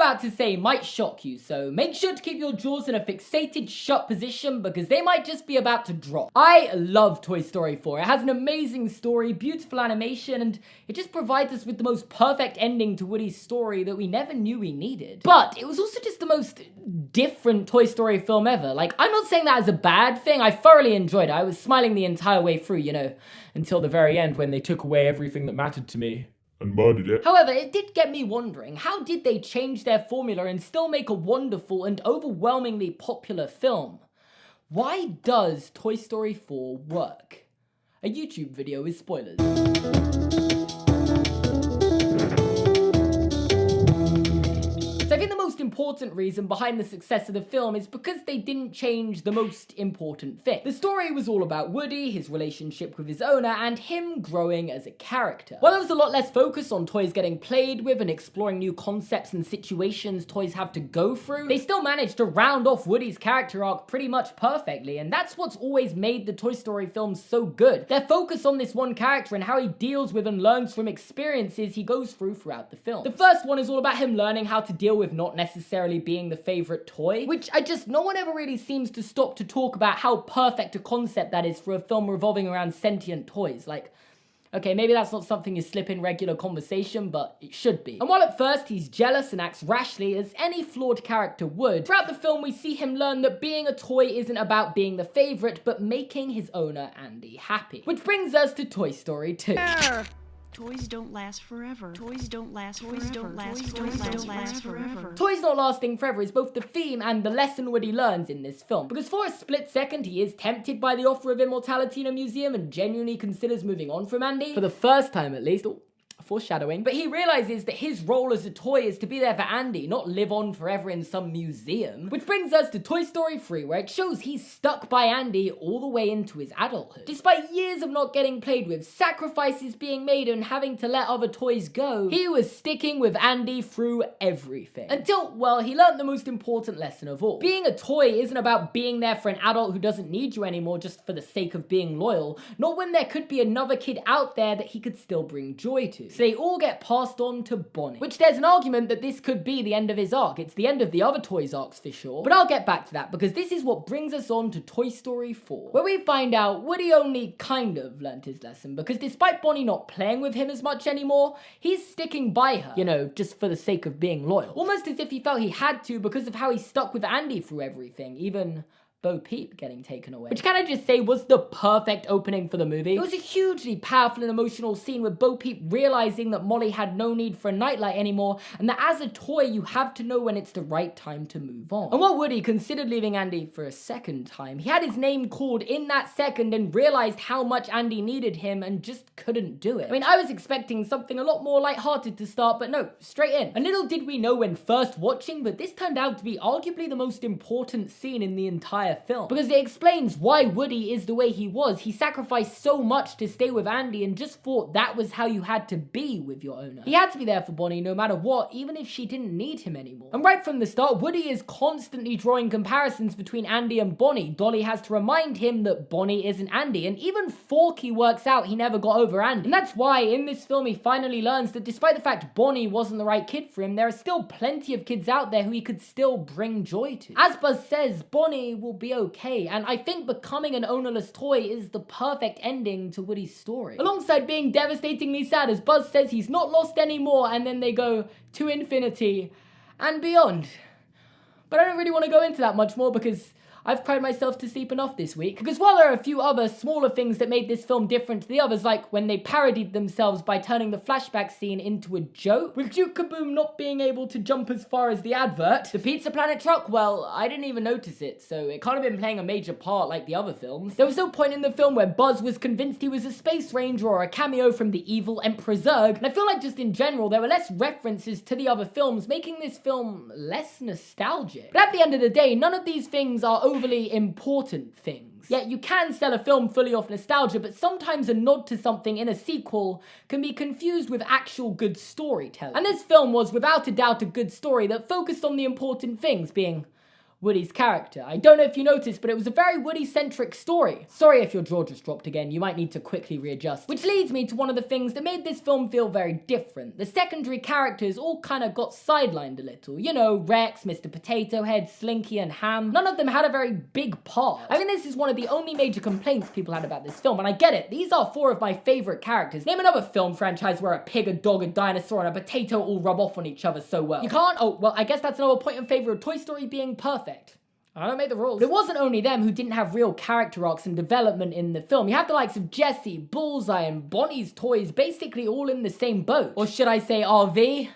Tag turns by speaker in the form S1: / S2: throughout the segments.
S1: about to say might shock you, so make sure to keep your jaws in a fixated shut position because they might just be about to drop. I love Toy Story 4. It has an amazing story, beautiful animation, and it just provides us with the most perfect ending to Woody's story that we never knew we needed. But it was also just the most different Toy Story film ever. Like, I'm not saying that as a bad thing. I thoroughly enjoyed it. I was smiling the entire way through, you know, until the very end when they took away everything that mattered to me.
S2: And murdered it.
S1: However, it did get me wondering, how did they change their formula and still make a wonderful and overwhelmingly popular film? Why does Toy Story 4 work? A YouTube video with spoilers. So I think the most important reason behind the success of the film is because they didn't change the most important thing. The story was all about Woody, his relationship with his owner, and him growing as a character. While there was a lot less focus on toys getting played with and exploring new concepts and situations toys have to go through, they still managed to round off Woody's character arc pretty much perfectly, and that's what's always made the Toy Story films so good. Their focus on this one character and how he deals with and learns from experiences he goes through throughout the film. The first one is all about him learning how to deal with not necessarily being the favorite toy, which no one ever really seems to stop to talk about how perfect a concept that is for a film revolving around sentient toys. Like, okay, maybe that's not something you slip in regular conversation, but it should be. And while at first he's jealous and acts rashly, as any flawed character would, throughout the film we see him learn that being a toy isn't about being the favorite, but making his owner, Andy, happy. Which brings us to Toy Story 2.
S3: Toys don't last forever. Toys don't last forever. Toys don't last forever.
S1: Toys not lasting forever is both the theme and the lesson Woody learns in this film. Because for a split second, he is tempted by the offer of immortality in a museum and genuinely considers moving on from Andy. For the first time at least. Foreshadowing. But he realizes that his role as a toy is to be there for Andy, not live on forever in some museum. Which brings us to Toy Story 3, where it shows he's stuck by Andy all the way into his adulthood. Despite years of not getting played with, sacrifices being made and having to let other toys go, he was sticking with Andy through everything. Until, well, he learned the most important lesson of all. Being a toy isn't about being there for an adult who doesn't need you anymore just for the sake of being loyal, not when there could be another kid out there that he could still bring joy to. So they all get passed on to Bonnie. Which there's an argument that this could be the end of his arc. It's the end of the other toys arcs for sure. But I'll get back to that because this is what brings us on to Toy Story 4. Where we find out Woody only kind of learned his lesson because despite Bonnie not playing with him as much anymore, he's sticking by her. You know, just for the sake of being loyal. Almost as if he felt he had to because of how he stuck with Andy through everything. Even Bo Peep getting taken away. Which can I just say was the perfect opening for the movie. It was a hugely powerful and emotional scene with Bo Peep realizing that Molly had no need for a nightlight anymore and that as a toy you have to know when it's the right time to move on. And while Woody considered leaving Andy for a second time, he had his name called in that second and realized how much Andy needed him and just couldn't do it. I mean, I was expecting something a lot more lighthearted to start, but no, straight in. And little did we know when first watching, but this turned out to be arguably the most important scene in the entire film. Because it explains why Woody is the way he was. He sacrificed so much to stay with Andy and just thought that was how you had to be with your owner. He had to be there for Bonnie no matter what, even if she didn't need him anymore. And right from the start, Woody is constantly drawing comparisons between Andy and Bonnie. Dolly has to remind him that Bonnie isn't Andy, and even Forky works out he never got over Andy. And that's why in this film he finally learns that despite the fact Bonnie wasn't the right kid for him, there are still plenty of kids out there who he could still bring joy to. As Buzz says, Bonnie will be okay, and I think becoming an ownerless toy is the perfect ending to Woody's story. Alongside being devastatingly sad as Buzz says he's not lost anymore, and then they go to infinity and beyond. But I don't really want to go into that much more because I've cried myself to sleep enough this week. Because while there are a few other smaller things that made this film different to the others, like when they parodied themselves by turning the flashback scene into a joke, with Duke Kaboom not being able to jump as far as the advert, the Pizza Planet truck, well, I didn't even notice it, so it can't have been playing a major part like the other films. There was no point in the film where Buzz was convinced he was a space ranger or a cameo from the evil Emperor Zurg, and I feel like just in general there were less references to the other films, making this film less nostalgic. But at the end of the day, none of these things are overly important things. Yet you can sell a film fully off nostalgia, but sometimes a nod to something in a sequel can be confused with actual good storytelling. And this film was without a doubt a good story that focused on the important things, being Woody's character. I don't know if you noticed, but it was a very Woody-centric story. Sorry if your jaw just dropped again, you might need to quickly readjust. Which leads me to one of the things that made this film feel very different. The secondary characters all kind of got sidelined a little. You know, Rex, Mr. Potato Head, Slinky, and Ham. None of them had a very big part. I think this is one of the only major complaints people had about this film, and I get it. These are 4 of my favorite characters. Name another film franchise where a pig, a dog, a dinosaur, and a potato all rub off on each other so well. You can't? Oh, well, I guess that's another point in favor of Toy Story being perfect. I don't make the rules. But it wasn't only them who didn't have real character arcs and development in the film. You have the likes of Jessie, Bullseye, and Bonnie's toys basically all in the same boat. Or should I say RV?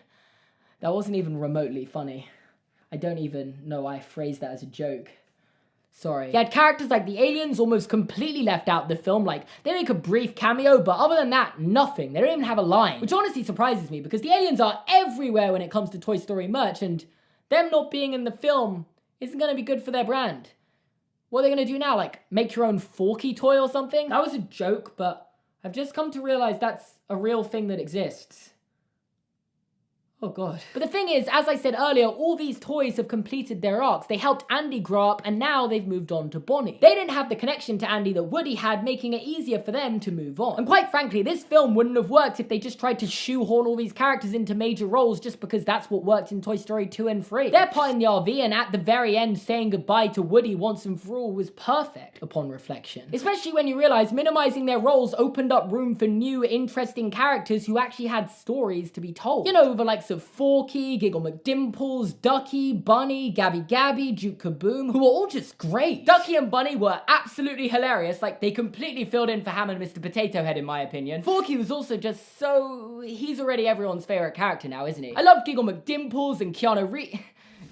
S1: That wasn't even remotely funny. I don't even know why I phrased that as a joke. Sorry. You had characters like the aliens almost completely left out the film, like they make a brief cameo, but other than that, nothing. They don't even have a line. Which honestly surprises me because the aliens are everywhere when it comes to Toy Story merch, and them not being in the film isn't going to be good for their brand. What are they going to do now? Like, make your own Forky toy or something? That was a joke, but I've just come to realize that's a real thing that exists. Oh god. But the thing is, as I said earlier, all these toys have completed their arcs. They helped Andy grow up, and now they've moved on to Bonnie. They didn't have the connection to Andy that Woody had, making it easier for them to move on. And quite frankly, this film wouldn't have worked if they just tried to shoehorn all these characters into major roles just because that's what worked in Toy Story 2 and 3. Their part in the RV and at the very end saying goodbye to Woody once and for all was perfect upon reflection. Especially when you realize minimizing their roles opened up room for new, interesting characters who actually had stories to be told. You know, the likes of Forky, Giggle McDimples, Ducky, Bunny, Gabby Gabby, Duke Kaboom, who were all just great. Ducky and Bunny were absolutely hilarious, like they completely filled in for Ham and Mr. Potato Head in my opinion. Forky was also just so... he's already everyone's favorite character now, isn't he? I love Giggle McDimples and Keanu Reeves...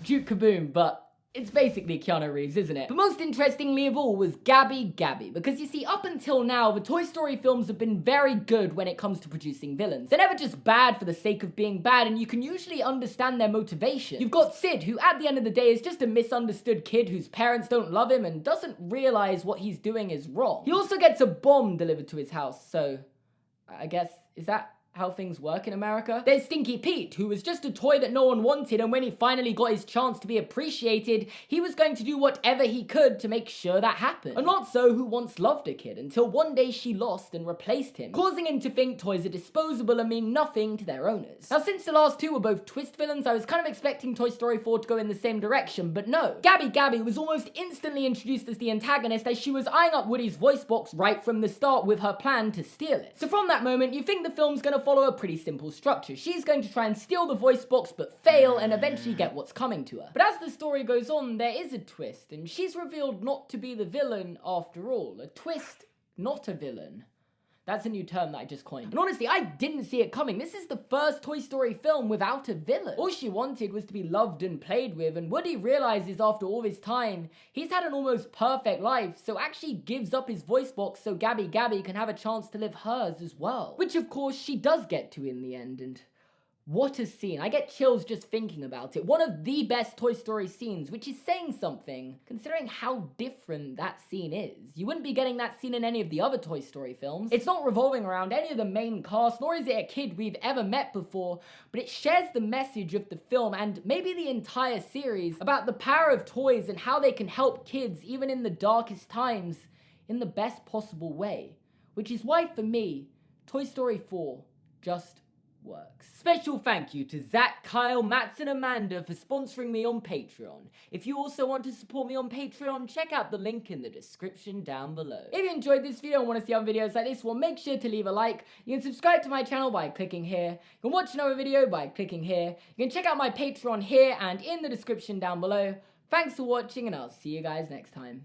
S1: Duke Kaboom, but... it's basically Keanu Reeves, isn't it? But most interestingly of all was Gabby Gabby, because you see, up until now, the Toy Story films have been very good when it comes to producing villains. They're never just bad for the sake of being bad, and you can usually understand their motivation. You've got Sid, who at the end of the day is just a misunderstood kid whose parents don't love him and doesn't realize what he's doing is wrong. He also gets a bomb delivered to his house, so I guess, is that how things work in America? There's Stinky Pete, who was just a toy that no one wanted, and when he finally got his chance to be appreciated, he was going to do whatever he could to make sure that happened. And Lotso, who once loved a kid, until one day she lost and replaced him, causing him to think toys are disposable and mean nothing to their owners. Now, since the last two were both twist villains, I was kind of expecting Toy Story 4 to go in the same direction, but no. Gabby Gabby was almost instantly introduced as the antagonist, as she was eyeing up Woody's voice box right from the start with her plan to steal it. So from that moment, you think the film's gonna follow a pretty simple structure. She's going to try and steal the voice box but fail and eventually get what's coming to her. But as the story goes on, there is a twist, and she's revealed not to be the villain after all. A twist, not a villain. That's a new term that I just coined. And honestly, I didn't see it coming. This is the first Toy Story film without a villain. All she wanted was to be loved and played with, and Woody realizes after all this time, he's had an almost perfect life, so actually gives up his voice box so Gabby Gabby can have a chance to live hers as well. Which of course she does get to in the end, and what a scene. I get chills just thinking about it. One of the best Toy Story scenes, which is saying something, considering how different that scene is. You wouldn't be getting that scene in any of the other Toy Story films. It's not revolving around any of the main cast, nor is it a kid we've ever met before, but it shares the message of the film, and maybe the entire series, about the power of toys and how they can help kids, even in the darkest times, in the best possible way. Which is why, for me, Toy Story 4 just works. Special thank you to Zach, Kyle, Mats, and Amanda for sponsoring me on Patreon. If you also want to support me on Patreon, check out the link in the description down below. If you enjoyed this video and want to see other videos like this one, make sure to leave a like. You can subscribe to my channel by clicking here. You can watch another video by clicking here. You can check out my Patreon here and in the description down below. Thanks for watching, and I'll see you guys next time.